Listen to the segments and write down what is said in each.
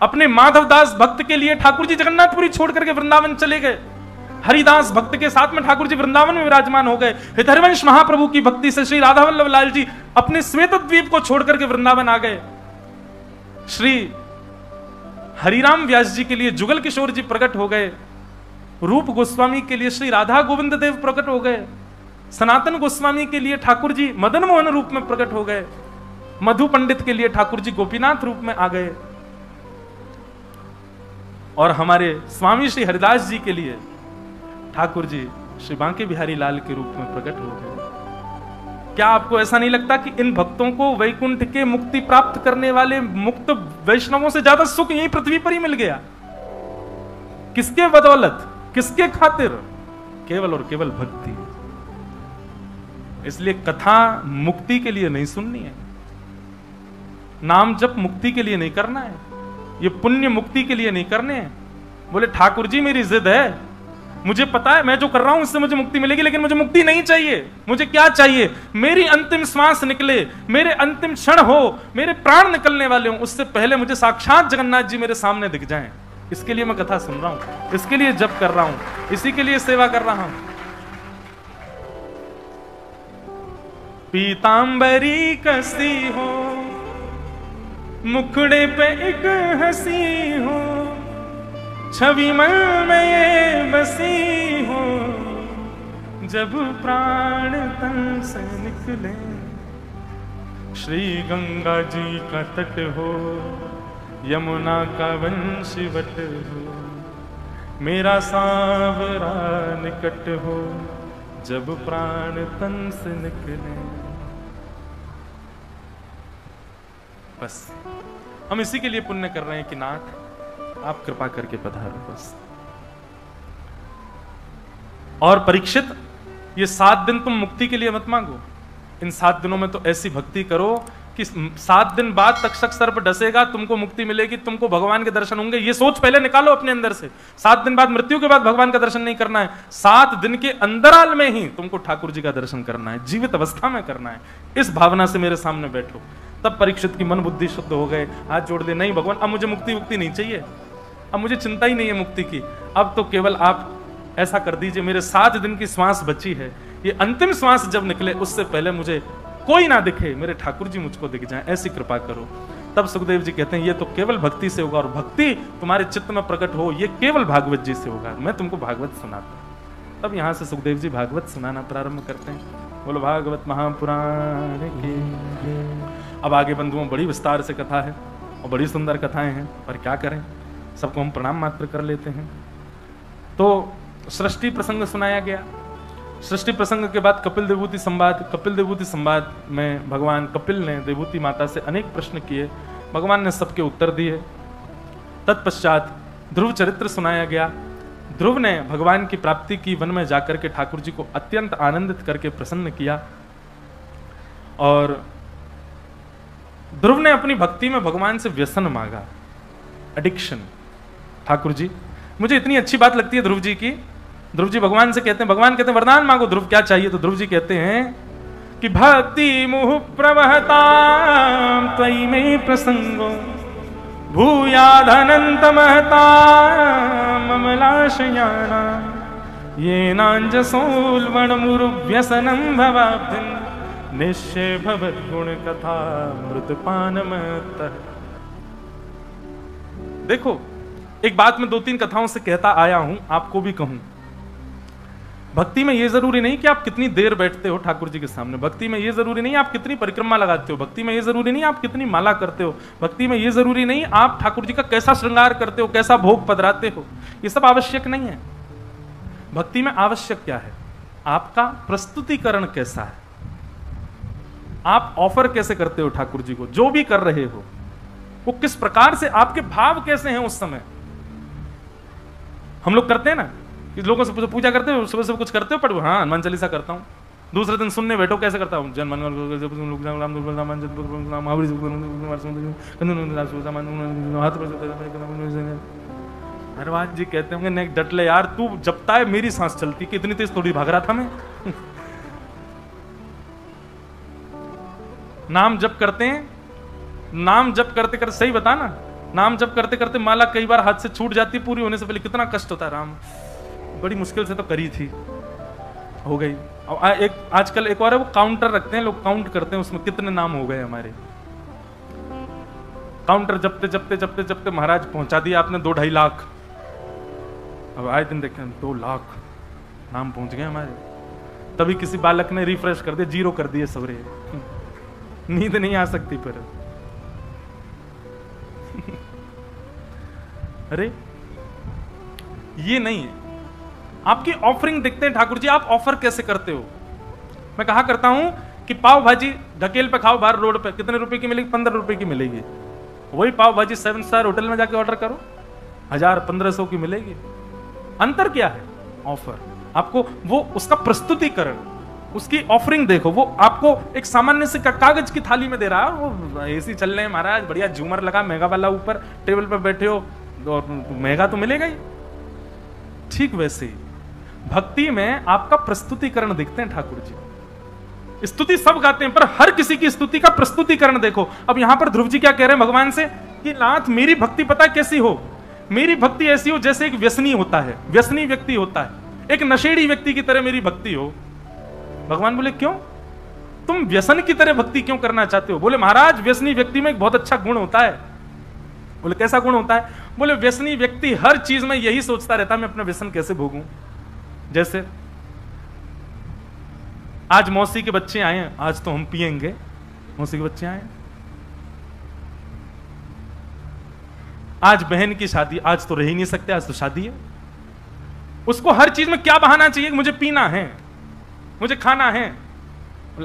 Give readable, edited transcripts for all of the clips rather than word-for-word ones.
अपने माधवदास भक्त के लिए ठाकुर जी जगन्नाथपुरी छोड़ करके वृंदावन चले गए। हरिदास भक्त के साथ में ठाकुर जी वृंदावन में विराजमान हो गए। हरिवंश महाप्रभु की भक्ति से श्री राधा वल्लभ लाल जी अपने श्वेत द्वीप को छोड़ करके वृंदावन आ गए। श्री हरिराम व्यास जी के लिए जुगल किशोर जी प्रकट हो गए। रूप गोस्वामी के लिए श्री राधा गोविंद देव प्रकट हो गए। सनातन गोस्वामी के लिए ठाकुर जी मदन मोहन रूप में प्रकट हो गए। मधु पंडित के लिए ठाकुर जी गोपीनाथ रूप में आ गए। और हमारे स्वामी श्री हरिदास जी के लिए ठाकुर जी श्री बांके बिहारी लाल के रूप में प्रकट हो गए। क्या आपको ऐसा नहीं लगता कि इन भक्तों को वैकुंठ के मुक्ति प्राप्त करने वाले मुक्त वैष्णवों से ज्यादा सुख यही पृथ्वी पर ही मिल गया? किसके बदौलत, किसके खातिर? केवल और केवल भक्ति। इसलिए कथा मुक्ति के लिए नहीं सुननी है, नाम जप मुक्ति के लिए नहीं करना है, ये पुण्य मुक्ति के लिए नहीं करने हैं। बोले ठाकुर जी मेरी जिद है, मुझे पता है मैं जो कर रहा हूं इससे मुझे मुक्ति मिलेगी, लेकिन मुझे मुक्ति नहीं चाहिए। मुझे क्या चाहिए? मेरी अंतिम श्वास निकले, मेरे अंतिम क्षण हो, मेरे प्राण निकलने वाले हों, उससे पहले मुझे साक्षात जगन्नाथ जी मेरे सामने दिख जाएं। इसके लिए मैं कथा सुन रहा हूं, इसके लिए जप कर रहा हूं, इसी के लिए सेवा कर रहा हूं। पीतांबरी कसी हो, मुखड़े पे एक हंसी हो, छवि मन में ये बसी हो, जब प्राण तन से निकले। श्री गंगा जी का तट हो, यमुना का वंशवट हो, मेरा सांवरा निकट हो, जब प्राण तन से निकले। बस हम इसी के लिए पुण्य कर रहे हैं कि नाथ आप कृपा करके पधारो बस। और परीक्षित, ये 7 दिन तुम मुक्ति के लिए मत मांगो। इन 7 दिनों में तो ऐसी भक्ति करो कि 7 दिन बाद तक्षक सर्प डसेगा, तुमको मुक्ति मिलेगी, तुमको भगवान के दर्शन होंगे। ये सोच पहले निकालो अपने अंदर से। 7 दिन बाद, मृत्यु के बाद भगवान का दर्शन नहीं करना है, 7 दिन के अंतराल में ही तुमको ठाकुर जी का दर्शन करना है, जीवित अवस्था में करना है। इस भावना से मेरे सामने बैठो। तब परीक्षित की मन बुद्धि शुद्ध हो गए, हाथ जोड़ दे, नहीं भगवान अब मुझे मुक्ति नहीं चाहिए, अब मुझे चिंता ही नहीं है मुक्ति की, अब तो केवल आप ऐसा कर दीजिए, मेरे 7 दिन की श्वास बची है, ये अंतिम श्वास जब निकले उससे पहले मुझे कोई ना दिखे, मेरे ठाकुर जी मुझको दिख जाएं, ऐसी कृपा करो। तब सुखदेव जी कहते हैं ये तो केवल भक्ति से होगा, और भक्ति तुम्हारे चित्त में प्रकट हो ये केवल भागवत जी से होगा। मैं तुमको भागवत सुनाता हूं। तब यहां से सुखदेव जी भागवत सुनाना प्रारंभ करते हैं। बोलो भागवत महापुराण की। अब आगे बंधुओं बड़ी विस्तार से कथा है और बड़ी सुंदर कथाएं हैं, पर क्या करें, सबको हम प्रणाम मात्र कर लेते हैं। तो सृष्टि प्रसंग सुनाया गया। सृष्टि प्रसंग के बाद कपिल देवभूति संवाद। कपिल देवभूति संवाद में भगवान कपिल ने देवभूति माता से अनेक प्रश्न किए, भगवान ने सबके उत्तर दिए। तत्पश्चात ध्रुव चरित्र सुनाया गया। ध्रुव ने भगवान की प्राप्ति की, वन में जाकर के ठाकुर जी को अत्यंत आनंदित करके प्रसन्न किया। और ध्रुव ने अपनी भक्ति में भगवान से व्यसन मांगा, एडिक्शन। ठाकुर जी, मुझे इतनी अच्छी बात लगती है ध्रुव जी की। ध्रुव जी भगवान से कहते हैं, भगवान कहते हैं वरदान मांगो। ध्रुव क्या चाहिए? तो ध्रुव जी कहते हैं कि भक्ति मुह प्रवहता त्वयि में प्रसंगो भूयादनंत महता ममलाशयाना ये नांजसोल्वण मुरु व्यसनम भवाब्धिन निश्चय भवद गुण कथा मृतपान मत। देखो, एक बात मैं 2-3 कथाओं से कहता आया हूं, आपको भी कहूं। भक्ति में ये जरूरी नहीं कि आप कितनी देर बैठते हो ठाकुर जी के सामने, भक्ति में ये जरूरी नहीं आप कितनी परिक्रमा लगाते हो, भक्ति में ये जरूरी नहीं आप कितनी माला करते हो, भक्ति में ये जरूरी नहीं आप ठाकुर जी का कैसा श्रृंगार करते हो, कैसा भोग पधराते हो, ये सब आवश्यक नहीं है। भक्ति में आवश्यक क्या है? आपका प्रस्तुतिकरण कैसा है, आप ऑफर कैसे करते हो ठाकुर जी को, जो भी कर रहे हो वो किस प्रकार से, आपके भाव कैसे हैं उस समय। हम लोग करते हैं ना कि लोगों से पूजा करते हो, सुबह सुबह कुछ करते हो, पढ़ो, हाँ हनुमान चालीसा करता हूँ, दूसरे दिन सुनने बैठो कैसे करता हूँ, हनुमान जी कहते होंगे नेक डटले यार, तू जपता है मेरी सांस चलती, कि इतनी तेज थोड़ी भाग रहा था मैं। नाम जप करते हैं, नाम जप करते करते, सही बता ना, नाम जप करते करते माला कई बार हाथ से छूट जाती है, पूरी होने से पहले कितना कष्ट होता है। राम बड़ी मुश्किल से तो करी थी, हो गई। एक आजकल एक और है, वो काउंटर रखते हैं लोग, काउंट करते हैं उसमें कितने नाम हो गए हमारे। काउंटर जपते जपते जपते जपते महाराज पहुंचा दिया आपने 2-2.5 लाख। अब आए दिन देखें 2 लाख नाम पहुंच गए हमारे। तभी किसी बालक ने रिफ्रेश कर दिया, 0 कर दिए सवरे। नींद नहीं आ सकती फिर। अरे ये नहीं है। आपकी ऑफरिंग देखते हैं ठाकुर जी, आप ऑफर कैसे करते हो। मैं कहा करता हूं कि पाव भाजी ढकेल पे खाओ बाहर रोड पे, कितने रुपए की मिलेगी? 15 रुपए की मिलेगी। वही पाव भाजी 7 स्टार होटल में जाके ऑर्डर करो, 1000-1500 की मिलेगी। अंतर क्या है? ऑफर। आपको वो उसका प्रस्तुतिकरण, उसकी ऑफरिंग देखो। वो आपको एक सामान्य से कागज की थाली में दे रहा है, वो एसी चल रहे हैं महाराज, बढ़िया झूमर लगा महंगा वाला, ऊपर टेबल पर बैठे हो और महंगा तो मिलेगा ही। ठीक वैसे ही भक्ति में आपका प्रस्तुतिकरण देखते हैं ठाकुर जी। स्तुति सब गाते हैं, पर हर किसी की स्तुति का प्रस्तुतिकरण देखो। अब यहां पर ध्रुव जी क्या कह रहे हैं भगवान से कि नाथ मेरी भक्ति पता कैसी हो? मेरी भक्ति ऐसी हो जैसे एक व्यसनी होता है, व्यसनी व्यक्ति होता है, एक नशेड़ी व्यक्ति की तरह मेरी भक्ति हो। भगवान बोले क्यों? तुम व्यसन की तरह भक्ति क्यों करना चाहते हो? बोले महाराज व्यसनी व्यक्ति में एक बहुत अच्छा गुण होता है। बोले कैसा गुण होता है? बोले व्यसनी व्यक्ति हर चीज में यही सोचता रहता है मैं अपना व्यसन कैसे भोगूं। जैसे आज मौसी के बच्चे आए हैं, आज तो हम पिएंगे। मौसी के बच्चे आए, आज बहन की शादी, आज तो रह ही नहीं सकते, आज तो शादी है। उसको हर चीज में क्या बहाना चाहिए? मुझे पीना है, मुझे खाना है।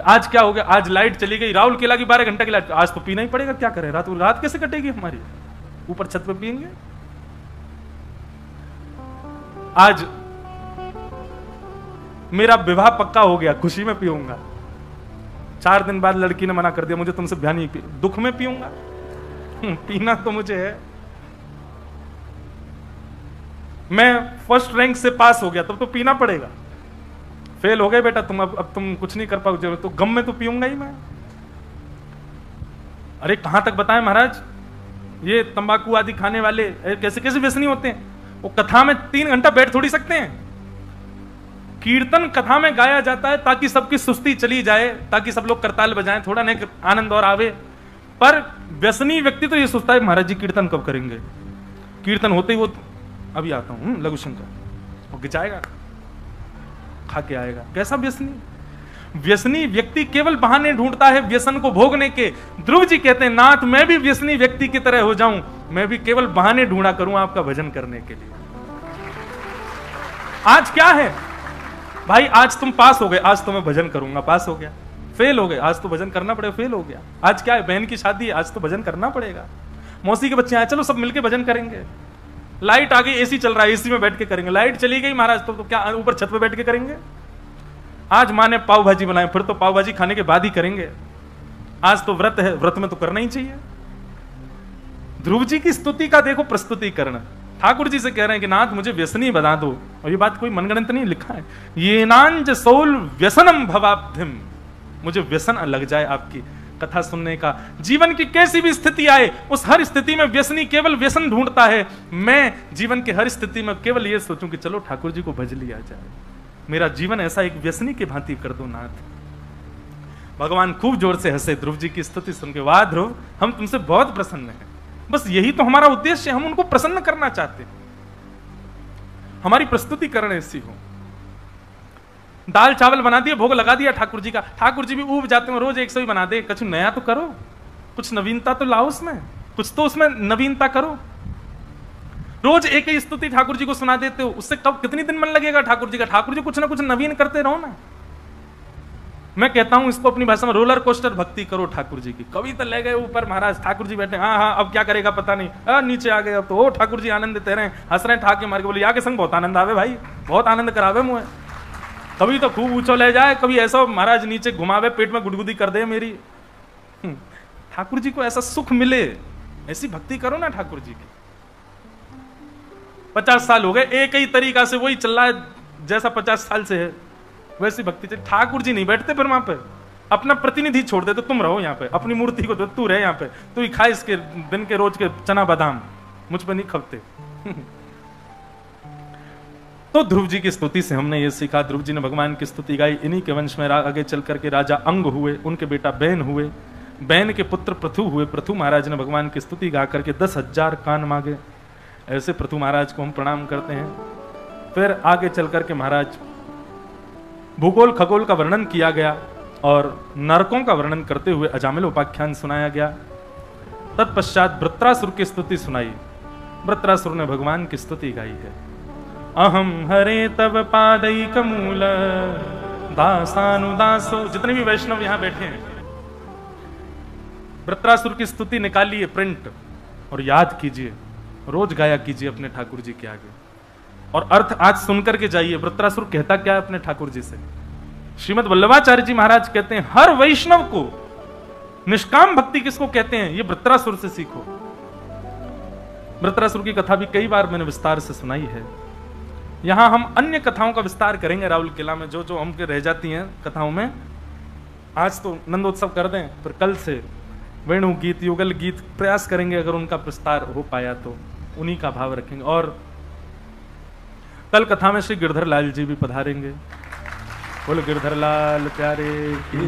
आज क्या हो गया? आज लाइट चली गई, राहुल केला की 12 घंटे की लाइट, आज तो पीना ही पड़ेगा, क्या करें? रात कैसे कटेगी हमारी? ऊपर छत पे पिएंगे। आज मेरा विवाह पक्का हो गया, खुशी में पीऊंगा। 4 दिन बाद लड़की ने मना कर दिया, मुझे तुमसे ब्याह नहीं, दुख में पीऊंगा। पीना तो मुझे है। मैं फर्स्ट रैंक से पास हो गया, तब तो पीना पड़ेगा। फेल हो गए बेटा तुम, अब तुम कुछ नहीं कर पाओगे, तो गम में तो पीऊंगा ही मैं। अरे कहां तक बताएं महाराज, ये तंबाकू आदि खाने वाले कैसे कैसे व्यसनी होते हैं। वो कथा में 3 घंटा बैठ थोड़ी सकते हैं। कीर्तन कथा में गाया जाता है ताकि सबकी सुस्ती चली जाए, ताकि सब लोग करताल बजाएं, थोड़ा नहीं आनंद और आवे। पर व्यसनी व्यक्ति तो ये सोचता है महाराज जी कीर्तन कब करेंगे। कीर्तन होते ही वो अभी आता हूं लघु शंकर, वो गिचाएगा, खा के आएगा। कैसा व्यसनी? व्यसनी व्यक्ति केवल बहाने ढूंढता है व्यसन को भोगने के। ध्रुव जी कहते हैं नाथ मैं भी व्यसनी व्यक्ति की तरह हो जाऊं, मैं भी केवल बहाने ढूंढा करूं आपका भजन करने के लिए। आज क्या है भाई, आज तुम पास हो गए, आज तो मैं भजन करूंगा। पास हो गया, फेल हो गए, आज तो भजन करना पड़ेगा। फेल हो गया, आज क्या है, बहन की शादी है, आज तो भजन करना पड़ेगा। मौसी के बच्चे आए, चलो सब मिलके भजन करेंगे। लाइट आ गई, एसी चल रहा है, एसी में बैठ के करेंगे। लाइट चली गई महाराज, तो क्या ऊपर छत पे बैठ के करेंगे? आज माँ ने पाव भाजी बनाई, फिर तो पाव भाजी खाने के बाद ही करेंगे। आज तो व्रत है, व्रत में तो करना ही चाहिए। ध्रुव जी की स्तुति का देखो प्रस्तुतिकरण। ठाकुर जी से कह रहे हैं कि नाथ मुझे व्यसनी बना दो। और ये बात कोई मनगढ़ंत नहीं, लिखा है ये नांज सोल व्यसनम भवाब्धिम, मुझे व्यसन लग जाए आपकी कथा सुनने का। जीवन की कैसी भी स्थिति आए, उस हर स्थिति में व्यसनी केवल व्यसन ढूंढता है। मैं जीवन के हर स्थिति में केवल ये सोचूं कि चलो ठाकुर जी को भज लिया जाए। मेरा जीवन ऐसा एक व्यसनी की भांति कर दो नाथ। भगवान खूब जोर से हंसे ध्रुव जी की स्तुति सुन के। वाह ध्रुव, हम तुमसे बहुत प्रसन्न हैं। बस यही तो हमारा उद्देश्य है, हम उनको प्रसन्न करना चाहते हैं। हमारी प्रस्तुतिकरण ऐसी हो। दाल चावल बना दिए, भोग लगा दिया ठाकुर जी का। ठाकुर जी भी ऊब जाते हैं, रोज 100 ही बना दे। कुछ नया तो करो, कुछ नवीनता तो लाओ उसमें, कुछ तो उसमें नवीनता करो। रोज एक ही स्तुति ठाकुर जी को सुना देते हो, उससे कब कितनी दिन मन लगेगा ठाकुर जी का। ठाकुर जी कुछ ना कुछ नवीन करते रहो ना। मैं कहता हूं इसको अपनी भाषा में रोलर कोस्टर भक्ति करो ठाकुर जी की। कभी तो ले गए ऊपर महाराज, ठाकुर जी बैठे, हाँ हाँ अब क्या करेगा पता नहीं, नीचे आ गए अब तो। ओ ठाकुर जी आनंद देते रहे, हंस रहे, ठाके मार के बोले आगे संग बहुत आनंद आवे भाई, बहुत आनंद करावे मुझे। कभी तो खूब ऊंचो ले जाए, कभी ऐसा महाराज नीचे घुमावे, पेट में गुदगुदी कर दे मेरी। ठाकुर जी को ऐसा सुख मिले, ऐसी भक्ति करो ना ठाकुर जी की। 50 साल हो गए, एक ही तरीका से वही चल रहा है जैसा 50 साल से है, वैसी भक्ति चाहिए। ठाकुर जी नहीं बैठते फिर वहां पे, अपना प्रतिनिधि छोड़ दे, तो तुम रहो यहाँ पे, अपनी मूर्ति को तो तू रहे यहाँ पे, तू ही खा इसके दिन के रोज के चना बादाम, मुझ पे नहीं खपते। तो ध्रुव जी की स्तुति से हमने ये सीखा, ध्रुव जी ने भगवान की स्तुति गाई, इन्हीं के वंश में आगे चल करके राजा अंग हुए, उनके बेटा बैन हुए, बैन के पुत्र पृथु हुए, पृथु महाराज ने भगवान की स्तुति गा करके 10,000 कान मांगे। ऐसे पृथु महाराज को हम प्रणाम करते हैं। फिर आगे चल करके महाराज भूगोल खगोल का वर्णन किया गया और नरकों का वर्णन करते हुए अजामिल उपाख्यान सुनाया गया। तत्पश्चात वृत्रासुर की स्तुति सुनाई। वृत्रासुर ने भगवान की स्तुति गाई है, अहम हरे तब पादैक मूल दासानुदासो। जितने भी वैष्णव यहां बैठे हैं, वृत्रासुर की स्तुति निकालिए प्रिंट और याद कीजिए, रोज गाया कीजिए अपने ठाकुर जी के आगे, और अर्थ आज सुनकर के जाइए वृत्रासुर कहता क्या है अपने ठाकुर जी से। श्रीमद् वल्लभाचार्य जी महाराज कहते हैं हर वैष्णव को निष्काम भक्ति किसको कहते हैं, ये वृत्रासुर से सीखो। वृत्रासुर की कथा भी कई बार मैंने विस्तार से सुनाई है। यहां हम अन्य कथाओं का विस्तार करेंगे राहुल किला में, जो जो हमके रह जाती हैं कथाओं में। आज तो नंदोत्सव कर दें, फिर कल से वेणु गीत युगल गीत प्रयास करेंगे, अगर उनका विस्तार हो पाया तो उन्हीं का भाव रखेंगे। और कल कथा में श्री गिरधर लाल जी भी पधारेंगे। बोलो गिरधर लाल प्यारे की।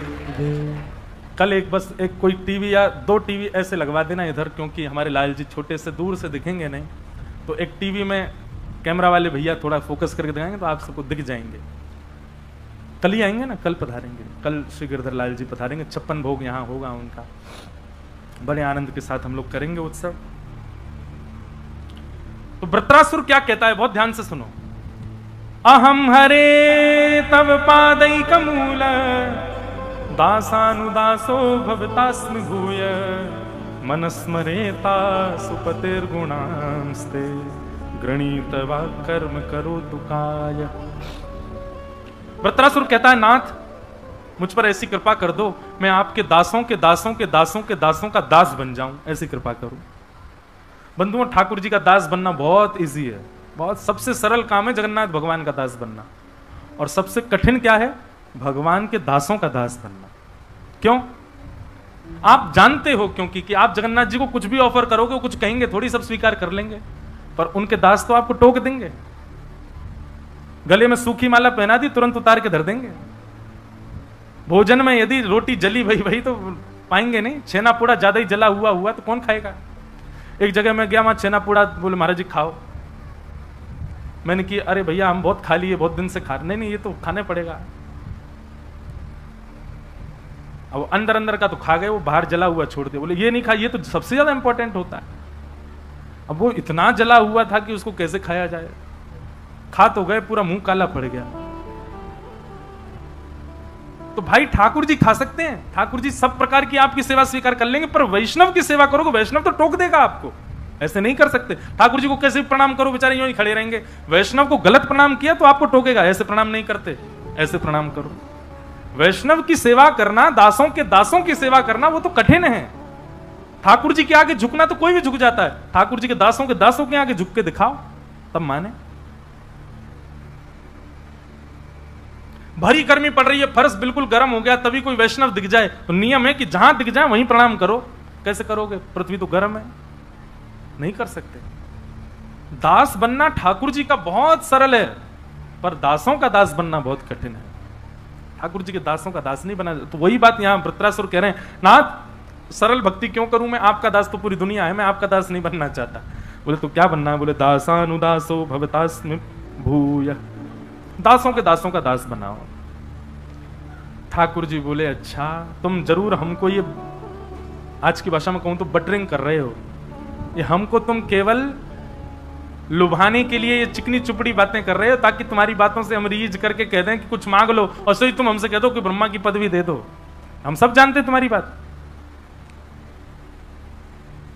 कल एक कोई टीवी या 2 टीवी ऐसे लगवा देना इधर, क्योंकि हमारे लाल जी छोटे से दूर से दिखेंगे नहीं, तो एक टीवी में कैमरा वाले भैया थोड़ा फोकस करके दिखाएंगे तो आप सबको दिख जाएंगे। कल ही आएंगे ना, कल पधारेंगे, कल श्री गिरधर लाल जी पधारेंगे। 56 भोग यहाँ होगा उनका, बड़े आनंद के साथ हम लोग करेंगे उत्सव। तो वृत्रासुर क्या कहता है, बहुत ध्यान से सुनो। अहम हरे तव पादैक मूल दासानुदासो भवतास्मि भूय मनस्मरेता सुपतिर्गुणांस्ते गृणीत वा कर्म करो तुकाय। वृत्रासुर कहता है नाथ मुझ पर ऐसी कृपा कर दो, मैं आपके दासों के दासों के दासों के दासों का दास बन जाऊं, ऐसी कृपा करो। बंधुओं, ठाकुर जी का दास बनना बहुत इजी है, बहुत सबसे सरल काम है जगन्नाथ भगवान का दास बनना, और सबसे कठिन क्या है, भगवान के दासों का दास बनना। क्यों? आप जानते हो क्योंकि कि आप जगन्नाथ जी को कुछ भी ऑफर करोगे, कुछ कहेंगे थोड़ी सब स्वीकार कर लेंगे, पर उनके दास तो आपको टोक देंगे। गले में सूखी माला पहना दी, तुरंत उतार के धर देंगे। भोजन में यदि रोटी जली भई तो पाएंगे नहीं, छेना पूड़ा ज्यादा ही जला हुआ तो कौन खाएगा। एक जगह मैं गया, वहां छेना पूड़ा, बोले महाराज जी खाओ। मैंने कि अरे भैया हम बहुत खा लिए, बहुत दिन से खा, नहीं ये तो खाने पड़ेगा। अब अंदर अंदर का तो खा गए, वो बाहर जला हुआ छोड़ दिया, बोले ये नहीं खा, ये तो सबसे ज्यादा इंपॉर्टेंट होता है। अब वो इतना जला हुआ था कि उसको कैसे खाया जाए, खा तो गए, पूरा मुंह काला पड़ गया। तो भाई ठाकुर जी खा सकते हैं, ठाकुर जी सब प्रकार की आपकी सेवा स्वीकार कर लेंगे, पर वैष्णव की सेवा करोगे वैष्णव तो टोक देगा आपको, ऐसे नहीं कर सकते। ठाकुर जी को कैसे प्रणाम करो, बेचारे यूं ही खड़े रहेंगे। वैष्णव को गलत प्रणाम किया तो आपको टोकेगा, ऐसे प्रणाम नहीं करते, ऐसे प्रणाम करो। वैष्णव की सेवा करना, दासों के दासों की सेवा करना, वो तो कठिन है। ठाकुर जी के आगे झुकना तो कोई भी झुक जाता है, ठाकुर जी के दासों के आगे झुक के दिखाओ, तब माने। भरी गर्मी पड़ रही है, फर्श बिल्कुल गर्म हो गया, तभी कोई वैष्णव दिख जाए तो नियम है कि जहां दिख जाए वहीं प्रणाम करो। कैसे करोगे, पृथ्वी तो गर्म है, नहीं कर सकते। दास बनना ठाकुर जी का बहुत सरल है, पर दासों का दास बनना बहुत कठिन है। ठाकुर जी के दासों का दास नहीं बना। तो वही बात यहां वृत्रासुर कह रहे हैं, नाथ सरल भक्ति क्यों करूं, मैं आपका दास तो पूरी दुनिया है, मैं आपका दास नहीं बनना चाहता। बोले तो क्या बनना है, बोले दासानुदासो भवतास्मि भूय, दासों के दासों का दास बनाओ। ठाकुर जी बोले अच्छा, तुम जरूर हमको ये, आज की भाषा में कहूं तो बटरिंग कर रहे हो, ये हमको तुम केवल लुभाने के लिए ये चिकनी चुपड़ी बातें कर रहे हो, ताकि तुम्हारी बातों से हम रीझ करके कह दें कि कुछ मांग लो, और सही तुम हमसे कह दो कि ब्रह्मा की पदवी दे दो। हम सब जानते हैं तुम्हारी बात।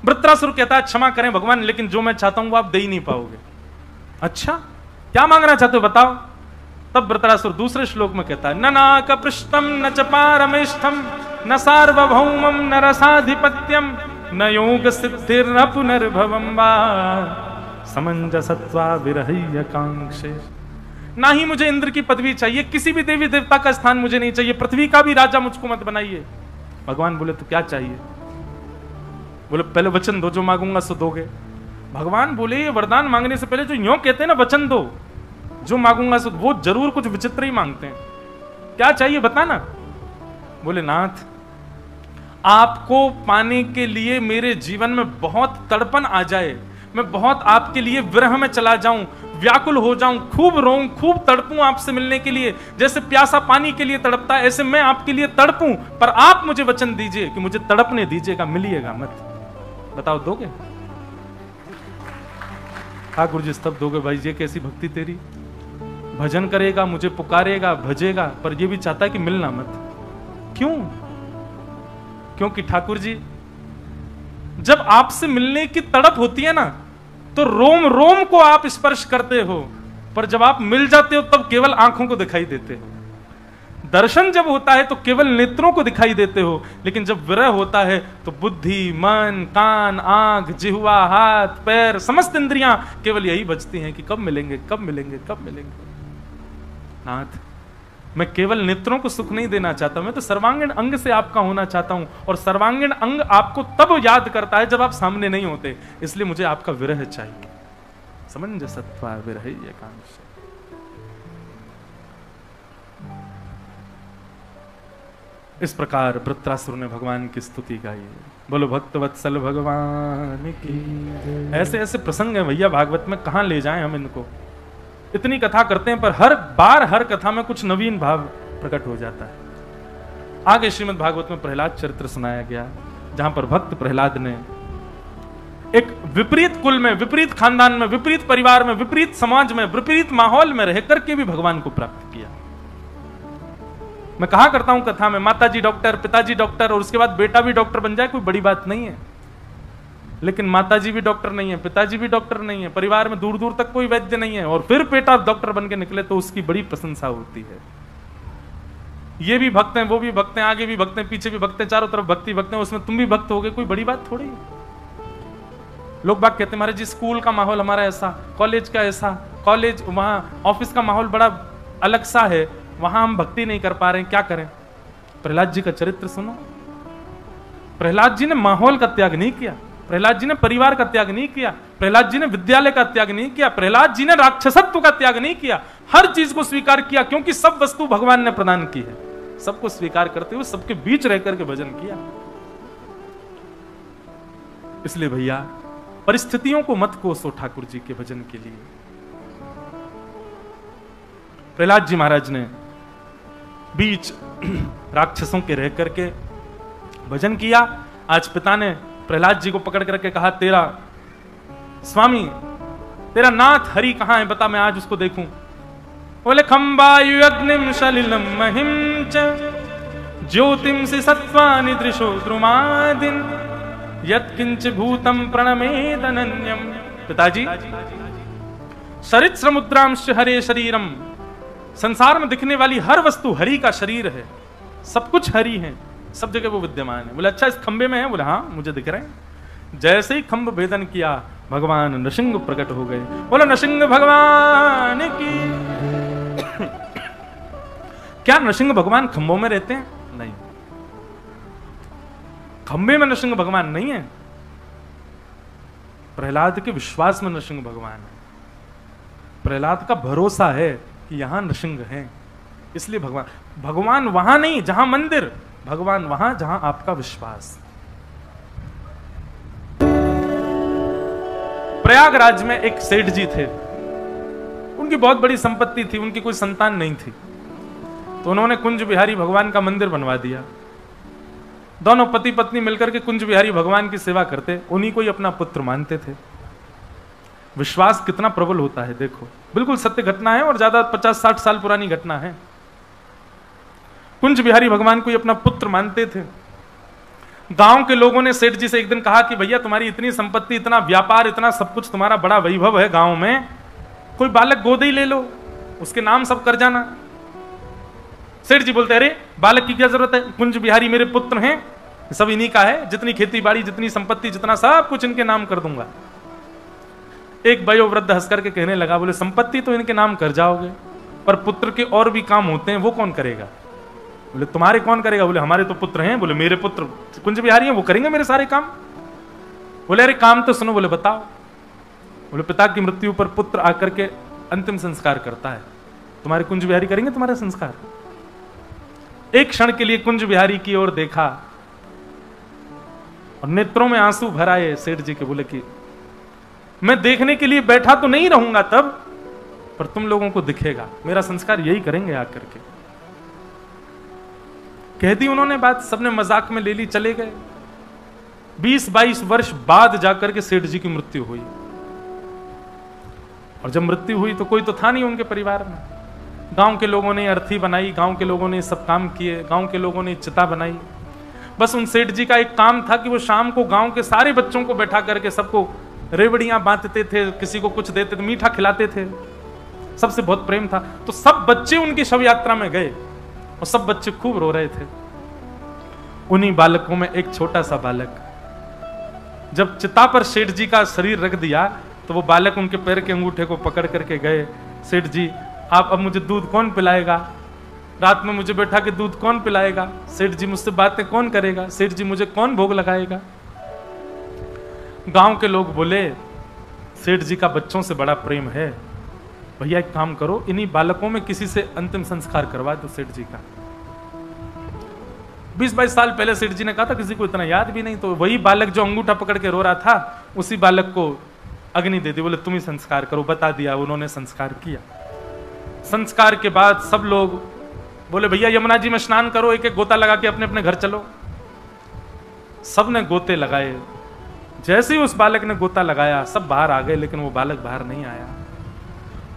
वृत्रासुर कहता है क्षमा करें भगवान, लेकिन जो मैं चाहता हूं वो आप दे ही नहीं पाओगे। अच्छा क्या मांगना चाहते हो बताओ। तब वृत्रासुर दूसरे श्लोक में कहता है, न नाक पृष्ठम न च पारमेष्ठम न सार्वभौमम न रसाधिपत्यम न योग सिद्धिर्न पुनर्भवम वा समंजसत्वा विरह्य कांक्षे। ना ही मुझे इंद्र की पदवी चाहिए, किसी भी देवी देवता का स्थान मुझे नहीं चाहिए, पृथ्वी का भी राजा मुझको मत बनाइए। भगवान बोले तो क्या चाहिए? बोले पहले वचन दो, जो मांगूंगा सो दोगे। भगवान बोले ये वरदान मांगने से पहले जो यूं कहते हैं ना वचन दो, जो मांगूंगा सो, वो जरूर कुछ विचित्र ही मांगते हैं। क्या चाहिए बताना? बोले नाथ, आपको पाने के लिए मेरे जीवन में बहुत तड़पन आ जाए, मैं बहुत आपके लिए विरह में चला जाऊं, व्याकुल हो जाऊं, खूब रोऊं, खूब तड़पूं आपसे मिलने के लिए, जैसे प्यासा पानी के लिए तड़पता है, ऐसे मैं आपके लिए तड़पूं, पर आप मुझे वचन दीजिए कि मुझे तड़पने दीजिएगा, मिलिएगा मत। बताओ दोगे? ठाकुर जी तब दोगे भाई, ये कैसी भक्ति तेरी? भजन करेगा, मुझे पुकारेगा, भजेगा, पर ये भी चाहता है कि मिलना मत। क्यों? क्योंकि ठाकुर जी जब आपसे मिलने की तड़प होती है ना, तो रोम रोम को आप स्पर्श करते हो, पर जब आप मिल जाते हो तब केवल आंखों को दिखाई देते हो। दर्शन जब होता है तो केवल नेत्रों को दिखाई देते हो, लेकिन जब विरह होता है तो बुद्धि, मन, कान, आंख, जिह्वा, हाथ, पैर, समस्त इंद्रियां केवल यही बजती हैं कि कब मिलेंगे, कब मिलेंगे, कब मिलेंगे। नाथ, मैं केवल नेत्रों को सुख नहीं देना चाहता, मैं तो सर्वांगीण अंग से आपका होना चाहता हूं, और सर्वांगीण अंग आपको तब याद करता है जब आप सामने नहीं होते, इसलिए मुझे आपका विरह चाहिए। समंजसत्वा विरह एकांश। इस प्रकार वृत्रासुर ने भगवान की स्तुति गाई। बोलो भक्त वत्सल भगवान की। ऐसे ऐसे प्रसंग हैं भैया भागवत में, कहां ले जाएं हम इनको। इतनी कथा करते हैं पर हर बार हर कथा में कुछ नवीन भाव प्रकट हो जाता है। आगे श्रीमद् भागवत में प्रहलाद चरित्र सुनाया गया, जहां पर भक्त प्रहलाद ने एक विपरीत कुल में, विपरीत खानदान में, विपरीत परिवार में, विपरीत समाज में, विपरीत माहौल में रह करके भी भगवान को प्राप्त किया। मैं कहा करता हूं कथा में, माताजी डॉक्टर, पिताजी डॉक्टर, और उसके बाद बेटा भी डॉक्टर बन जाए कोई बड़ी बात नहीं है। लेकिन माताजी भी डॉक्टर नहीं है, पिताजी भी डॉक्टर नहीं है, परिवार में दूर दूर तक कोई वैद्य नहीं है, और फिर बेटा डॉक्टर बन के निकले तो उसकी बड़ी प्रशंसा होती है। ये भी भक्त हैं, वो भी भक्त हैं, आगे भी भक्त हैं, पीछे भी भक्त हैं, चारों तरफ भक्ति भक्त हैं, उसमें तुम भी भक्त हो गए, कोई बड़ी बात थोड़ी है। लोग बात कहते हैं महाराज जी स्कूल का माहौल हमारा ऐसा, कॉलेज का ऐसा, कॉलेज वहां ऑफिस का माहौल बड़ा अलग सा है, वहां हम भक्ति नहीं कर पा रहे हैं, क्या करें? प्रहलाद जी का चरित्र सुनो। प्रहलाद जी ने माहौल का त्याग नहीं किया, प्रहलाद जी ने परिवार का त्याग नहीं किया, प्रहलाद जी ने विद्यालय का त्याग नहीं किया, प्रहलाद जी ने राक्षसत्व का त्याग नहीं किया, हर चीज को स्वीकार किया, क्योंकि सब वस्तु भगवान ने प्रदान की है। सबको स्वीकार करते हुए सबके बीच रह करके भजन किया। इसलिए भैया परिस्थितियों को मत कोसो ठाकुर जी के भजन के लिए। प्रहलाद जी महाराज ने बीच राक्षसों के रह करके भजन किया। आज पिता ने प्रहलाद जी को पकड़ करके कहा, तेरा स्वामी, तेरा नाथ हरि कहां है, बता, मैं आज उसको देखूं। बोले खंबायु अग्निम सलिलम महिम च ज्योतिम से सत्वानि दृशो द्रुमादिन यत्किंच भूतम प्रणमेद अनन्यम। पिताजी, सरित्स्र मुद्रांश हरे शरीरम, संसार में दिखने वाली हर वस्तु हरि का शरीर है, सब कुछ हरि है, सब जगह वो विद्यमान है। बोले अच्छा इस खंबे में है? बोले हाँ मुझे दिख रहे हैं। जैसे ही खंभ भेदन किया भगवान नृसिंह प्रकट हो गए। बोलो नृसिंह भगवान की। क्या नृसिंह भगवान खंभों में रहते हैं? नहीं, खंबे में नृसिंह भगवान नहीं है। प्रहलाद के विश्वास में नृसिंह भगवान है, प्रहलाद का भरोसा है कि यहां नृसिंह है, इसलिए भगवान वहां नहीं जहां मंदिर, भगवान वहां जहां आपका विश्वास। प्रयागराज में एक सेठ जी थे, उनकी बहुत बड़ी संपत्ति थी, उनकी कोई संतान नहीं थी, तो उन्होंने कुंज बिहारी भगवान का मंदिर बनवा दिया। दोनों पति पत्नी मिलकर के कुंज बिहारी भगवान की सेवा करते, उन्हीं को ही अपना पुत्र मानते थे। विश्वास कितना प्रबल होता है देखो, बिल्कुल सत्य घटना है और ज्यादा 50-60 साल पुरानी घटना है। कुंज बिहारी भगवान को ही अपना पुत्र मानते थे। गांव के लोगों ने सेठ जी से एक दिन कहा कि भैया तुम्हारी इतनी संपत्ति, इतना व्यापार, इतना सब कुछ, तुम्हारा बड़ा वैभव है गांव में, कोई बालक गोद ही ले लो, उसके नाम सब कर जाना। सेठ जी बोलते अरे बालक की क्या जरूरत है, कुंज बिहारी मेरे पुत्र हैं, सब इन्हीं का है, जितनी खेती बाड़ी, जितनी संपत्ति, जितना सब कुछ इनके नाम कर दूंगा। एक वयोवृद्ध हंस करके कहने लगा, बोले संपत्ति तो इनके नाम कर जाओगे, पर पुत्र के और भी काम होते हैं, वो कौन करेगा? बोले तुम्हारे कौन करेगा? बोले हमारे तो पुत्र हैं। बोले मेरे पुत्र कुंज बिहारी हैं, वो करेंगे मेरे सारे काम। बोले अरे काम तो सुनो। बोले बताओ। बोले पिता की मृत्यु पर पुत्र आकर के अंतिम संस्कार करता है, तुम्हारे कुंज बिहारी करेंगे तुम्हारा संस्कार? एक क्षण के लिए कुंज बिहारी की ओर देखा और नेत्रों में आंसू भर आए सेठ जी के। बोले कि मैं देखने के लिए बैठा तो नहीं रहूंगा तब, पर तुम लोगों को दिखेगा, मेरा संस्कार यही करेंगे आकर के। कह दी उन्होंने बात, सबने मजाक में ले ली, चले गए। 20-22 वर्ष बाद जाकर के सेठ जी की मृत्यु हुई। और जब मृत्यु हुई तो कोई तो था नहीं उनके परिवार में। गांव के लोगों ने अर्थी बनाई, गांव के लोगों ने सब काम किए, गांव के लोगों ने चिता बनाई। बस उन सेठ जी का एक काम था कि वो शाम को गांव के सारे बच्चों को बैठा करके सबको रेवड़ियां बांटते थे, किसी को कुछ देते थे, मीठा खिलाते थे। सबसे बहुत प्रेम था। तो सब बच्चे उनकी शव यात्रा में गए और सब बच्चे खूब रो रहे थे। उन्हीं बालकों में एक छोटा सा बालक, जब चिता पर सेठ जी का शरीर रख दिया तो वो बालक उनके पैर के अंगूठे को पकड़ करके गए, सेठ जी आप अब मुझे दूध कौन पिलाएगा? रात में मुझे बैठा के दूध कौन पिलाएगा? सेठ जी मुझसे बातें कौन करेगा? सेठ जी मुझे कौन भोग लगाएगा? गांव के लोग बोले सेठ जी का बच्चों से बड़ा प्रेम है, भैया एक काम करो, इन्हीं बालकों में किसी से अंतिम संस्कार करवा दो सेठ जी का। 20-22 साल पहले सेठ जी ने कहा था, किसी को इतना याद भी नहीं। तो वही बालक जो अंगूठा पकड़ के रो रहा था, उसी बालक को अग्नि दे दी। बोले तुम ही संस्कार करो। बता दिया, उन्होंने संस्कार किया। संस्कार के बाद सब लोग बोले भैया यमुना जी में स्नान करो, एक एक गोता लगा के अपने अपने घर चलो। सबने गोते लगाए। जैसे ही उस बालक ने गोता लगाया सब बाहर आ गए, लेकिन वो बालक बाहर नहीं आया।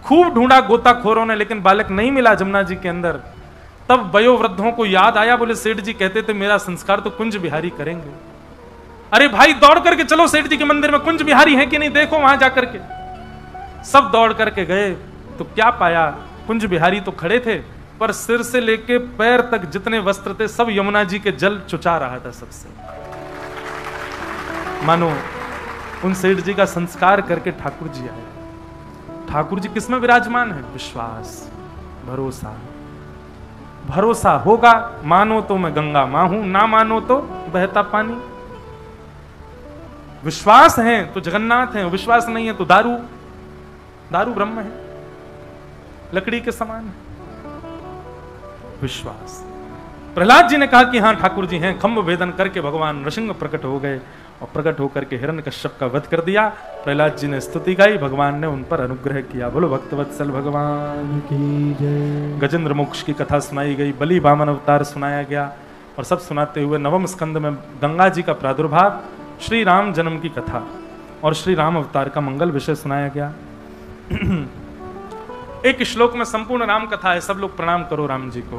खूब ढूंढा गोताखोरों ने, लेकिन बालक नहीं मिला जमुना जी के अंदर। तब वयोवृद्धों को याद आया, बोले सेठ जी कहते थे मेरा संस्कार तो कुंज बिहारी करेंगे। अरे भाई दौड़ करके चलो सेठ जी के मंदिर में, कुंज बिहारी है कि नहीं देखो वहां जाकर के। सब दौड़ करके गए तो क्या पाया, कुंज बिहारी तो खड़े थे, पर सिर से लेके पैर तक जितने वस्त्र थे सब यमुना जी के जल चुचा रहा था सबसे। मानो उन सेठ जी का संस्कार करके ठाकुर जी आए। ठाकुर जी किसमें विराजमान है? विश्वास, भरोसा। भरोसा होगा, मानो तो मैं गंगा मां हूं, ना मानो तो बहता पानी। विश्वास है तो जगन्नाथ है, विश्वास नहीं है तो दारू ब्रह्म है, लकड़ी के समान है। विश्वास। प्रहलाद जी ने कहा कि हां ठाकुर जी हैं। खंभ भेदन करके भगवान नृसिंह प्रकट हो गए और प्रकट होकर के हिरण्यकश्यप का वध कर दिया। प्रहलाद जी ने स्तुति गाई, भगवान ने उन पर अनुग्रह किया। बोलो भक्तवत्सल भगवान की जय। गजेंद्र मोक्ष की कथा सुनाई गई, बलि वामन अवतार सुनाया गया, और सब सुनाते हुए नवम स्कंद में गंगा जी का प्रादुर्भाव, श्री राम जन्म की कथा और श्री राम अवतार का मंगल विषय सुनाया गया। एक श्लोक में संपूर्ण राम कथा है। सब लोग प्रणाम करो राम जी को।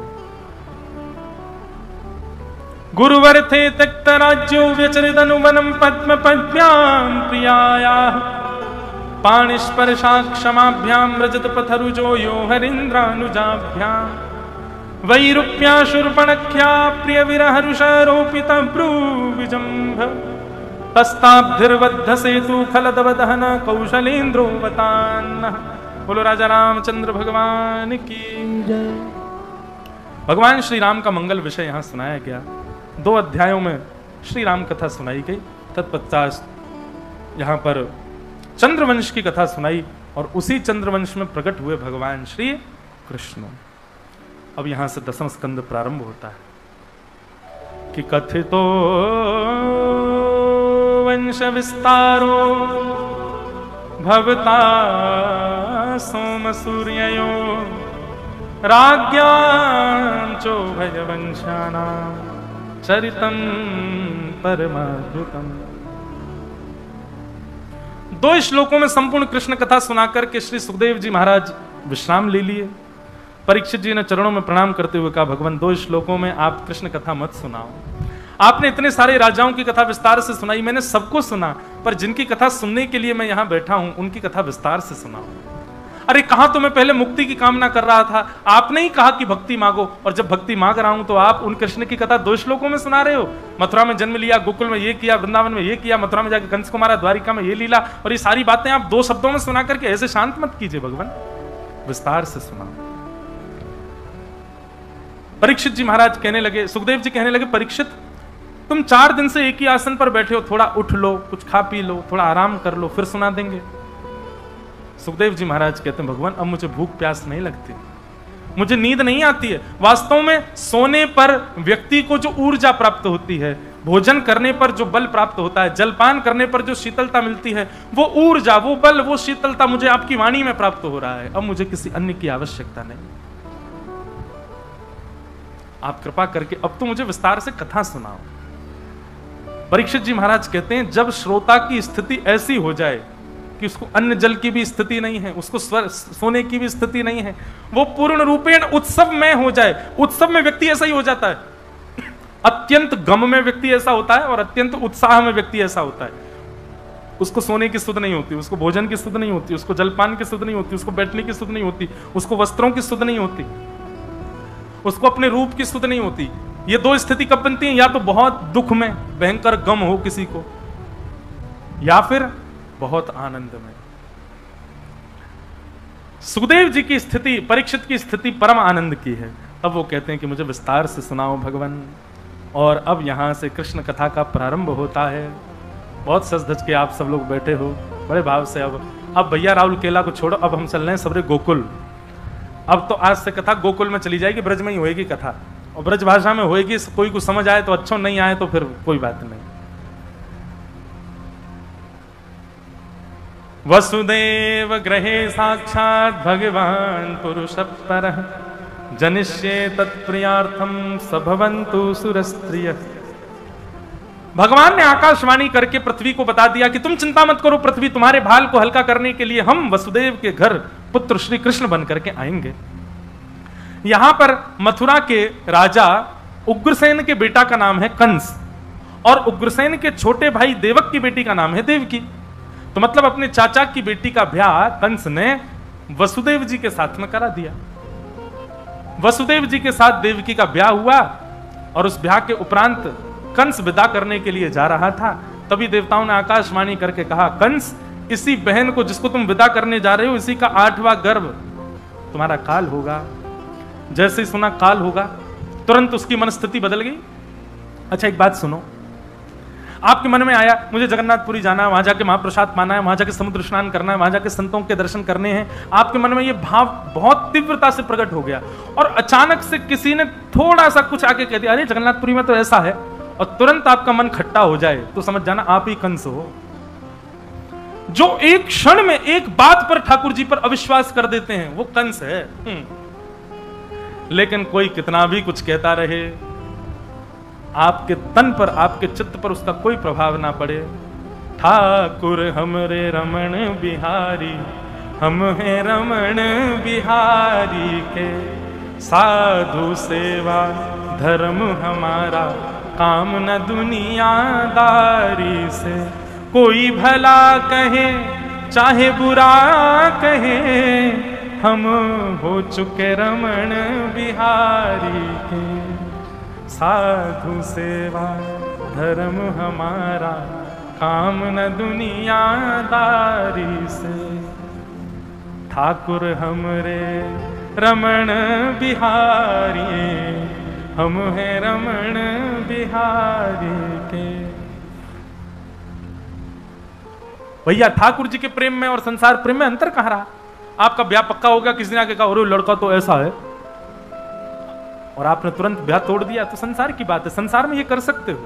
गुरुवर थे त्यक्त राज्यो व्यचरिदनुवनम पद्म पद्भ्याम प्रियायाः पाणिस्पर्शा क्षमाभ्याम रजत पथरुजो यो हरीन्द्रानुजाभ्याम वैरूप्या शूर्पणख्या प्रिय विरहरुषारोपित भ्रूविजम्भ तस्ताब्धिर्बद्ध सेतु खलदवदहन कौशलेन्द्रोवतान्नः। बोलो राजा रामचंद्र भगवान की जय। भगवान श्री राम का मंगल विषय यहां सुनाया गया। 2 अध्यायों में श्री राम कथा सुनाई गई। तत्पश्चात यहां पर चंद्रवंश की कथा सुनाई और उसी चंद्रवंश में प्रकट हुए भगवान श्री कृष्ण। अब यहां से 10वां स्कंद प्रारंभ होता है कि कथितो वंश विस्तारो भवता सोम सूर्ययो राज्ञां चोभय वंशानां चरितम परमाद्भुतम। 2 श्लोकों में संपूर्ण कृष्ण कथा सुनाकर के श्री सुखदेव जी महाराज विश्राम ले लिए। परीक्षित जी ने चरणों में प्रणाम करते हुए कहा, भगवान 2 श्लोकों में आप कृष्ण कथा मत सुनाओ। आपने इतने सारे राजाओं की कथा विस्तार से सुनाई, मैंने सबको सुना, पर जिनकी कथा सुनने के लिए मैं यहां बैठा हूं उनकी कथा विस्तार से सुनाओ। अरे कहा तो मैं पहले मुक्ति की कामना कर रहा था, आपने ही कहा कि भक्ति मांगो, और जब भक्ति मांग रहा हूं तो आप उन कृष्ण की कथा 2 श्लोकों में सुना रहे हो। मथुरा में जन्म लिया, गोकुल में ये किया, वृंदावन में ये किया, मथुरा में जाकर कंस को मारा, द्वारिका में ये लीला, और ये सारी बातें आप 2 शब्दों में सुना करके ऐसे शांत मत कीजिए भगवान, विस्तार से सुनाओ। परीक्षित जी महाराज कहने लगे, सुखदेव जी कहने लगे, परीक्षित तुम 4 दिन से एक ही आसन पर बैठे हो, थोड़ा उठ लो, कुछ खा पी लो, थोड़ा आराम कर लो, फिर सुना देंगे। सुखदेव जी महाराज कहते हैं, भगवान अब मुझे भूख प्यास नहीं लगती, मुझे नींद नहीं आती है। वास्तव में सोने पर व्यक्ति को जो ऊर्जा प्राप्त होती है, भोजन करने पर जो बल प्राप्त होता है, जलपान करने पर जो शीतलता मिलती है, वो ऊर्जा, वो बल, वो शीतलता मुझे आपकी वाणी में प्राप्त हो रहा है। अब मुझे किसी अन्य की आवश्यकता नहीं। आप कृपा करके अब तो मुझे विस्तार से कथा सुनाओ। परीक्षित जी महाराज कहते हैं, जब श्रोता की स्थिति ऐसी हो जाए कि उसको अन्न जल की भी स्थिति नहीं है, उसको सोने की भी स्थिति नहीं है, वो पूर्ण रूपेण उत्सव में हो जाए। उत्सव में व्यक्ति ऐसा ही हो जाता है, अत्यंत गम में व्यक्ति ऐसा होता है और अत्यंत उत्साह में व्यक्ति ऐसा होता है। उसको सोने की सुध नहीं होती, उसको भोजन की सुध नहीं होती, उसको जलपान की सुध नहीं होती, उसको बैठने की सुध नहीं होती, उसको वस्त्रों की सुध नहीं होती, उसको अपने रूप की सुध नहीं होती। ये 2 स्थिति कब बनती है? या तो बहुत दुख में भयंकर गम हो किसी को, या फिर बहुत आनंद में। सुखदेव जी की स्थिति, परीक्षित की स्थिति परम आनंद की है। अब वो कहते हैं कि मुझे विस्तार से सुनाओ भगवान। और अब यहां से कृष्ण कथा का प्रारंभ होता है। बहुत सज धज के आप सब लोग बैठे हो बड़े भाव से। अब भैया राहुल केला को छोड़ो, अब हम चल रहे हैं सबरे गोकुल। अब तो आज से कथा गोकुल में चली जाएगी, ब्रज में ही होएगी कथा, और ब्रज भाषा में होएगी। कोई को समझ आए तो अच्छा, नहीं आए तो फिर कोई बात नहीं। वसुदेव गृहे साक्षात् भगवान पुरुष परः जनिष्ये तत्प्रियार्थम सभवन्तु सुरस्त्रिय। भगवान ने आकाशवाणी करके पृथ्वी को बता दिया कि तुम चिंता मत करो पृथ्वी, तुम्हारे भाल को हल्का करने के लिए हम वसुदेव के घर पुत्र श्री कृष्ण बन करके आएंगे। यहां पर मथुरा के राजा उग्रसेन के बेटा का नाम है कंस, और उग्रसेन के छोटे भाई देवक की बेटी का नाम है देवकी। तो मतलब अपने चाचा की बेटी का ब्याह कंस ने वसुदेव जी के साथ में करा दिया। वसुदेव जी के साथ देवकी का ब्याह हुआ, और उस ब्याह के उपरांत कंस विदा करने के लिए जा रहा था। तभी देवताओं ने आकाशवाणी करके कहा, कंस, इसी बहन को जिसको तुम विदा करने जा रहे हो, इसी का 8वां गर्भ तुम्हारा काल होगा। जैसे ही सुना काल होगा, तुरंत उसकी मनस्थिति बदल गई। अच्छा एक बात सुनो, आपके मन में आया मुझे जगन्नाथपुरी जाना है, वहां जाके महाप्रसाद पाना है, वहां जाके समुद्र स्नान करना है, वहां जाके संतों के दर्शन करने हैं। आपके मन में ये भाव बहुत तीव्रता से प्रकट हो गया, और अचानक से किसी ने थोड़ा सा कुछ आके कह दिया, अरे जगन्नाथपुरी में तो ऐसा है, और तुरंत आपका मन खट्टा हो जाए, तो समझ जाना आप ही कंस हो, जो एक क्षण में एक बात पर ठाकुर जी पर अविश्वास कर देते हैं, वो कंस है। लेकिन कोई कितना भी कुछ कहता रहे, आपके तन पर, आपके चित्त पर उसका कोई प्रभाव ना पड़े। ठाकुर हमरे रमण बिहारी, हम हैं रमण बिहारी के, साधु सेवा धर्म हमारा, काम न दुनियादारी से। कोई भला कहे चाहे बुरा कहे, हम हो चुके रमण बिहारी के, साधु सेवा धर्म हमारा, काम न दुनियादारी से। ठाकुर हमरे रमण बिहारी, हम हैं रमण बिहारी के। भैया ठाकुर जी के प्रेम में और संसार प्रेम में अंतर कहां रहा? आपका ब्याह पक्का हो गया, किसी ने आके कहा अरे लड़का तो ऐसा है, और आपने तुरंत ब्याह तोड़ दिया, तो संसार की बात है, संसार में ये कर सकते हो।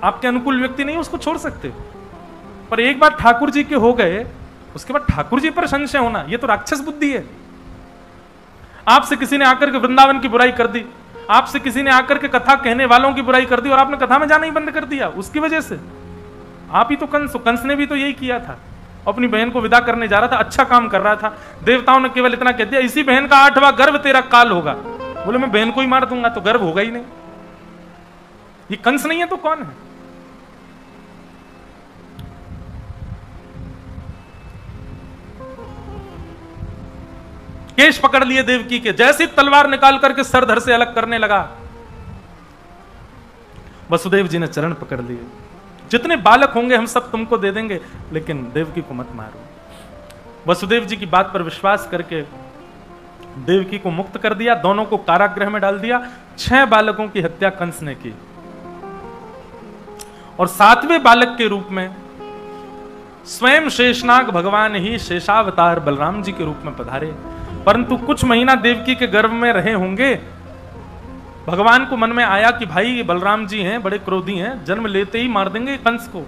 आपके अनुकूल व्यक्ति नहीं उसको छोड़ सकते हो, पर एक बार ठाकुर जी के हो गए, उसके बाद ठाकुर जी पर संशय होना, ये तो राक्षस बुद्धि है। आपसे किसी ने आकर के वृंदावन की बुराई कर दी, आपसे किसी ने आकर के कथा कहने वालों की बुराई कर दी, और आपने कथा में जाना ही बंद कर दिया उसकी वजह से। आप ही तो कंस ने भी तो यही किया था, अपनी बहन को विदा करने जा रहा था, अच्छा काम कर रहा था, देवताओं ने केवल इतना कह दिया इसी बहन का 8वां गर्भ तेरा काल होगा। बोले मैं बहन को ही मार दूंगा, तो गर्भ होगा ही नहीं। ये कंस नहीं है तो कौन है? केश पकड़ लिए देवकी के, जैसे तलवार निकाल करके सर धड़ से अलग करने लगा। वसुदेव जी ने चरण पकड़ लिए, जितने बालक होंगे हम सब तुमको दे देंगे, लेकिन देवकी को मत मारो। वसुदेव जी की बात पर विश्वास करके देवकी को मुक्त कर दिया, दोनों को कारागृह में डाल दिया। 6 बालकों की हत्या कंस ने की और 7वें बालक के रूप में स्वयं शेषनाग भगवान ही शेषावतार बलराम जी के रूप में पधारे। परंतु कुछ महीना देवकी के गर्भ में रहे होंगे, भगवान को मन में आया कि भाई ये बलराम जी हैं, बड़े क्रोधी हैं, जन्म लेते ही मार देंगे कंस को,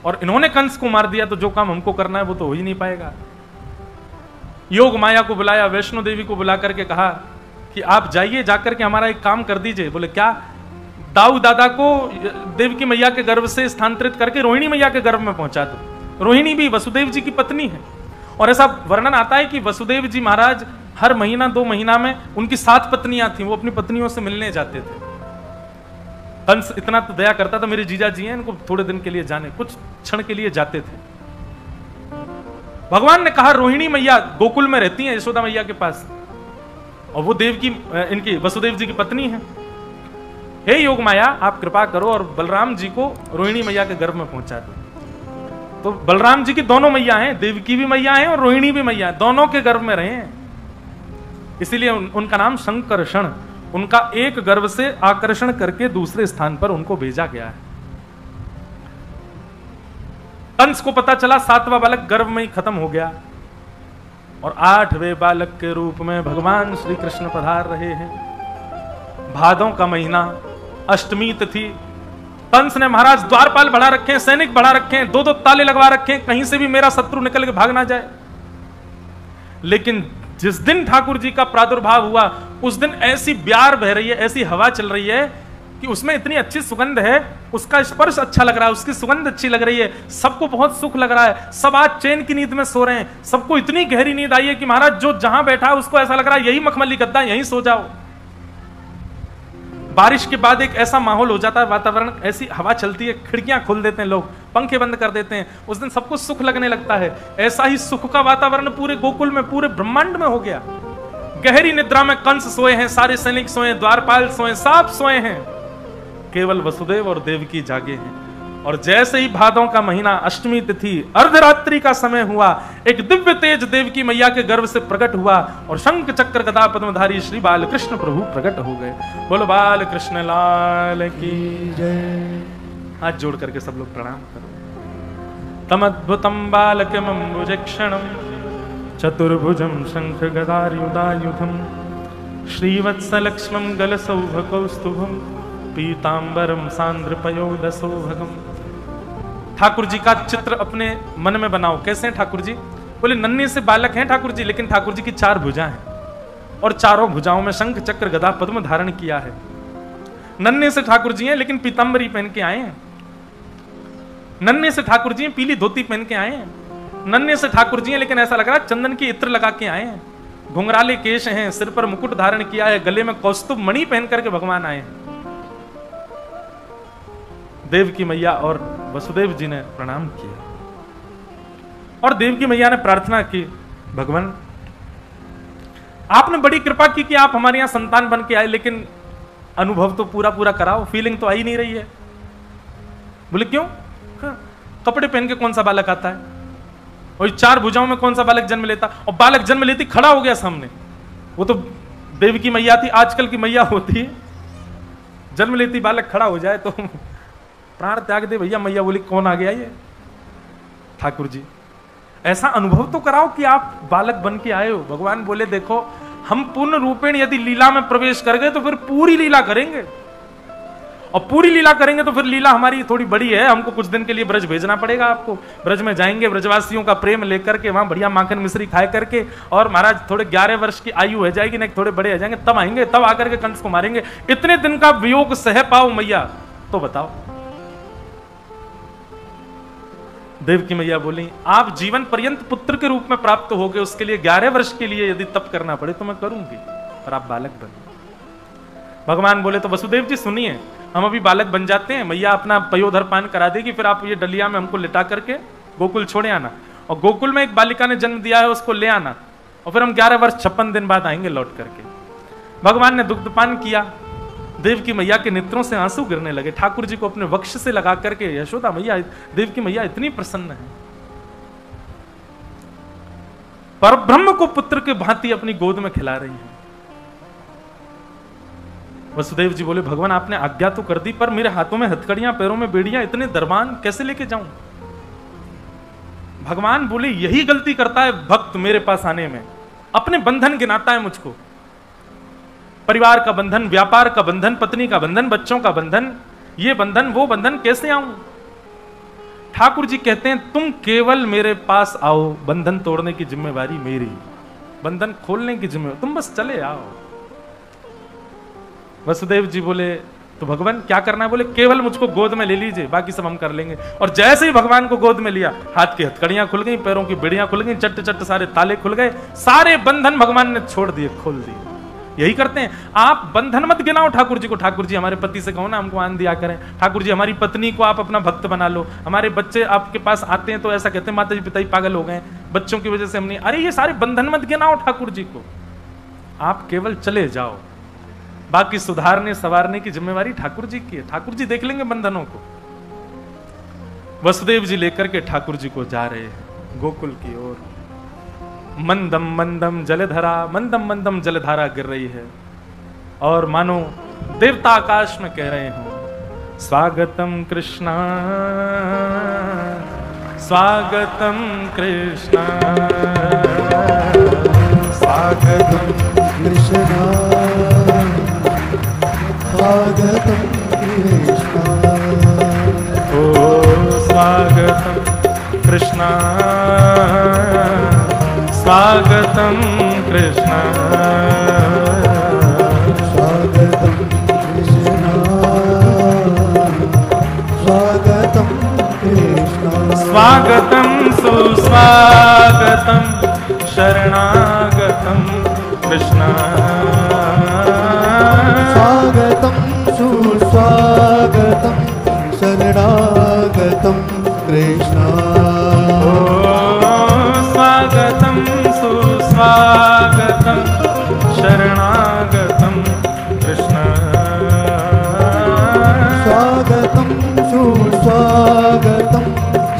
और इन्होंने कंस को मार दिया तो जो काम हमको करना है वो तो हो ही नहीं पाएगा। योग माया को बुलाया, वैष्णो देवी को बुला करके कहा कि आप जाइए, जाकर के हमारा एक काम कर दीजिए। बोले क्या? दाऊ दादा को देवकी मैया के गर्भ से स्थानांतरित करके रोहिणी मैया के गर्भ में पहुंचा दो। रोहिणी भी वसुदेव जी की पत्नी है, और ऐसा वर्णन आता है कि वसुदेव जी महाराज हर महीना 2 महीना में उनकी 7 पत्नियां थी, वो अपनी पत्नियों से मिलने जाते थे। कंस इतना तो दया करता था, मेरे जीजा जी हैं, इनको थोड़े दिन के लिए जाने, कुछ क्षण के लिए जाते थे। भगवान ने कहा रोहिणी मैया गोकुल में रहती हैं यशोदा मैया के पास, और वो देवकी इनकी वसुदेव जी की पत्नी है। हे योग माया, आप कृपा करो और बलराम जी को रोहिणी मैया के गर्भ में पहुंचा दो। तो बलराम जी की दोनों मैया हैं, देवकी भी मैया हैं और रोहिणी भी मैया है, दोनों के गर्भ में रहे हैं। इसीलिए उनका नाम संकर्षण, उनका एक गर्भ से आकर्षण करके दूसरे स्थान पर उनको भेजा गया है। कंस को पता चला 7वां बालक गर्भ में ही खत्म हो गया, और 8वें बालक के रूप में भगवान श्री कृष्ण पधार रहे हैं। भादों का महीना, अष्टमी तिथि। कंस ने महाराज द्वारपाल बढ़ा रखे हैं, सैनिक बढ़ा रखे हैं, 2-2 ताले लगवा रखे हैं, कहीं से भी मेरा शत्रु निकल के भाग ना जाए। लेकिन जिस दिन ठाकुर जी का प्रादुर्भाव हुआ, उस दिन ऐसी ब्यार बह रही है, ऐसी हवा चल रही है कि उसमें इतनी अच्छी सुगंध है, उसका स्पर्श अच्छा लग रहा है, उसकी सुगंध अच्छी लग रही है, सबको बहुत सुख लग रहा है। सब आज चैन की नींद में सो रहे हैं, सबको इतनी गहरी नींद आई है कि महाराज जो जहां बैठा है उसको ऐसा लग रहा है यही मखमली गद्दा, यहीं सो जाओ। बारिश के बाद एक ऐसा माहौल हो जाता है, वातावरण, ऐसी हवा चलती है, खिड़कियां खोल देते हैं लोग, पंखे बंद कर देते हैं, उस दिन सबको सुख लगने लगता है। ऐसा ही सुख का वातावरण पूरे गोकुल में, पूरे ब्रह्मांड में हो गया। गहरी निद्रा में कंस सोए हैं, सारे सैनिक सोए, द्वारपाल सोए, सब सोए हैं, केवल वसुदेव और देवकी जागे हैं। और जैसे ही भादों का महीना, अष्टमी तिथि, अर्धरात्रि का समय हुआ, एक दिव्य तेज देवकी मैया के गर्भ से प्रकट हुआ और शंख चक्र गदा पद्मधारी श्री बाल कृष्ण प्रभु प्रकट हो गए। बोलो बाल कृष्ण लाल की जय। हाथ जोड़ करके सब लोग प्रणाम करो। तमद्भुतम बालकमम्बुजक्षणम चतुर्भुजम शंख गदायुधायुधम श्रीवत्सलक्ष्मं गलसौभकौस्तुभम पीतांबरम सांद्रपयोदसौभगम। ठाकुर जी का चित्र अपने मन में बनाओ। कैसे हैं ठाकुर जी? बोले नन्हे से बालक हैं ठाकुर जी, लेकिन ठाकुर जी की 4 भुजाएं हैं और चारों भुजाओं में शंख चक्र गदा पद्म धारण किया है। नन्हे से ठाकुर जी हैं लेकिन पीतांबरी पहन के आए हैं। नन्हे से ठाकुर जी हैं, पीली धोती पहन के आए हैं। नन्हे से ठाकुर जी हैं लेकिन ऐसा लग रहा है चंदन की इत्र लगा के आए हैं। घुंघराले केश हैं, सिर पर मुकुट धारण किया है, गले में कौस्तुभ मणि पहन करके भगवान आए हैं। देवकी मैया और वसुदेव जी ने प्रणाम किया और देवकी मैया ने प्रार्थना की, भगवान आपने बड़ी कृपा की कि आप हमारे यहां संतान बन के आए, लेकिन अनुभव तो पूरा पूरा कराओ, फीलिंग तो आई नहीं रही है। बोले क्यों? कपड़े पहन के कौन सा बालक आता है, और 4 भुजाओं में कौन सा बालक जन्म लेता? और बालक जन्म लेती खड़ा हो गया सामने। वो तो देवकी मैया थी, आजकल की मैया होती है, जन्म लेती बालक खड़ा हो जाए तो प्राण त्याग दे भैया। मैया बोली कौन आ गया ये? ठाकुर जी। ऐसा अनुभव तो कराओ कि आप बालक बन के आए हो। भगवान बोले देखो, हम पूर्ण रूपेण यदि लीला में प्रवेश कर गए तो फिर पूरी लीला करेंगे, और पूरी लीला करेंगे तो फिर लीला हमारी थोड़ी बड़ी है, हमको कुछ दिन के लिए ब्रज भेजना पड़ेगा आपको। ब्रज में जाएंगे, ब्रजवासियों का प्रेम लेकर के, वहां बढ़िया माखन मिश्री खाए करके, और महाराज थोड़े 11 वर्ष की आयु हो जाएगी ना, थोड़े बड़े हो जाएंगे, तब आएंगे, तब आकर के कंस को मारेंगे। इतने दिन का वियोग सह पाओ मैया तो बताओ। देवकी मैया बोली आप जीवन पर्यंत पुत्र के रूप में प्राप्त हो गए, उसके लिए 11 वर्ष के लिए यदि तप करना पड़े तो मैं करूंगी, पर आप बालक बने। भगवान बोले तो वसुदेव जी सुनिए, हम अभी बालक बन जाते हैं, मैया अपना पयोधर पान करा देगी, फिर आप ये डलिया में हमको लिटा करके गोकुल छोड़े आना, और गोकुल में एक बालिका ने जन्म दिया है उसको ले आना, और फिर हम 11 वर्ष 56 दिन बाद आएंगे लौट करके। भगवान ने दुग्धपान किया, देवकी मैया के नेत्रों से आंसू गिरने लगे। ठाकुर जी को अपने वक्ष से लगा करके यशोदा मैया, देवकी मैया इतनी प्रसन्न है। परब्रह्म को पुत्र के भांति अपनी गोद में खिला रही है। वसुदेव जी बोले, भगवान आपने आज्ञा तो कर दी, पर मेरे हाथों में हथकड़ियां, पैरों में बेड़ियां, इतने दरबान कैसे लेके जाऊं? भगवान बोले, यही गलती करता है भक्त मेरे पास आने में, अपने बंधन गिनाता है मुझको, परिवार का बंधन, व्यापार का बंधन, पत्नी का बंधन, बच्चों का बंधन, ये बंधन वो बंधन, कैसे आऊं? ठाकुर जी कहते हैं, तुम केवल मेरे पास आओ, बंधन तोड़ने की जिम्मेवारी मेरी, बंधन खोलने की जिम्मेवारी, तुम बस चले आओ। वसुदेव जी बोले, तो भगवान क्या करना है? बोले, केवल मुझको गोद में ले लीजिए, बाकी सब हम कर लेंगे। और जैसे ही भगवान को गोद में लिया, हाथ की हथकड़ियां खुल गई, पैरों की बेड़ियां खुल गई, चट्ट चट्ट सारे ताले खुल गए, सारे बंधन भगवान ने छोड़ दिए, खोल दिए। यही करते हैं, आप बंधन मत गिनाओ ठाकुर जी को। ठाकुर जी हमारे पति से कहो ना हमको आन दिया करें, ठाकुर जी हमारी पत्नी को आप अपना भक्त बना लो, हमारे बच्चे आपके पास आते हैं तो ऐसा कहते हैं माता जी पिता ही पागल हो गए, बच्चों की वजह से हम नहीं। अरे ये सारे बंधन मत गिनाओ ठाकुर जी को, आप केवल चले जाओ, बाकी सुधारने संवारने की जिम्मेवारी ठाकुर जी की है, ठाकुर जी देख लेंगे बंधनों को। वसुदेव जी लेकर के ठाकुर जी को जा रहे हैं गोकुल की ओर। मंदम मंदम जलधारा, मंदम मंदम जलधारा गिर रही है, और मानो देवता आकाश में कह रहे हो, स्वागतम कृष्णा, स्वागतम कृष्णा, स्वागतम कृष्णा, स्वागतम कृष्णा, ओ स्वागतम कृष्णा, स्वागतम कृष्णा, स्वागतम कृष्णा, स्वागतम कृष्णा, स्वागतम सुस्वागतम शरणागतम कृष्णा, स्वागतम सुस्वागतम शरणागतम कृष्णा, स्वागतम सुस्वागतम शरणागतम कृष्ण, स्वागतम सुस्वागतम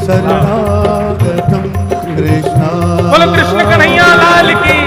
शरणागतम कृष्णा। बोलो कृष्ण कन्हैया लाल की।